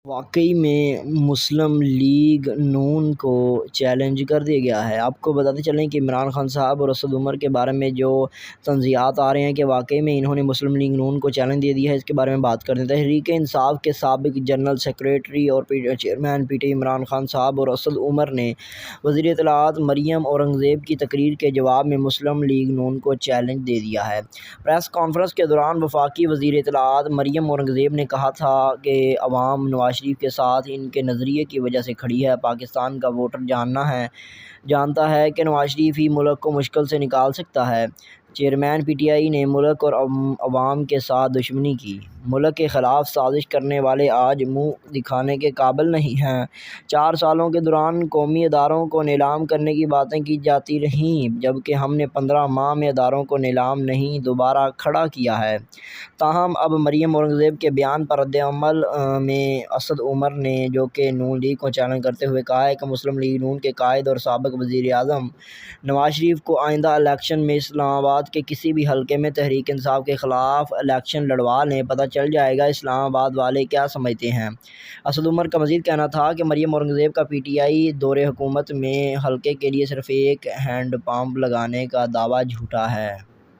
واقعی میں مسلم لیگ نون کو چیلنج کر دیا گیا ہے۔ آپ کو بتاتے چلیں کہ عمران خان صاحب اور اسد عمر کے بارے میں جو تنازعات آ رہے ہیں کہ واقعی میں انہوں نے مسلم لیگ نون کو چیلنج دے دیا ہے، اس کے بارے میں بات کرتے ہیں۔ تحریک انصاف کے سابق جنرل سیکریٹری اور chairman P T I Imran Khan صاحب اور اسد عمر نے وزیر اطلاعات مریم اورنگزیب کی تقریر کے جواب میں مسلم لیگ نون کو چیلنج دے دیا ہے۔ پریس کانفرنس کے دوران وفاقی وزیر اطلاعات مریم اورنگزیب نے کہا تھا کہ عوام نواز شریف کے ساتھ ان کے نظریے کی وجہ سے کھڑی ہے۔ پاکستان کا ووٹر جانتا ہے کہ نواز شریف ہی ملک کو مشکل سے نکال سکتا ہے۔ چیئرمین پی ٹی آئی نے ملک اور عوام کے ساتھ دشمنی کی۔ ملک کے خلاف سازش کرنے والے آج منہ دکھانے کے قابل نہیں ہیں۔ 4 سالوں کے دوران قومی اداروں کو نیلام کرنے کی باتیں کی جاتی رہیں، جبکہ ہم نے 15 ماہ میں اداروں کو نیلام نہیں دوبارہ کھڑا کیا ہے۔ تاہم اب مریم اورنگزیب کے بیان پر ردعمل میں اسد عمر نے، جو کہ نون لیگ کو چیلنج کرتے ہوئے کہا ہے کہ مسلم لیگ نون کے قائد اور سابق وزیر اعظم نواز شریف کو آئندہ الیکشن میں اسلام آباد کے کسی بھی حلقے میں تحریک انصاف کے خلاف الیکشن لڑوا لیں، پتہ چل جائے گا اسلام آباد والے کیا سمجھتے ہیں۔ اسد عمر کا مزید کہنا تھا کہ مریم اورنگزیب کا پی ٹی آئی دور حکومت میں حلقے کے لیے صرف ایک ہینڈ پمپ لگانے کا دعویٰ جھوٹا ہے۔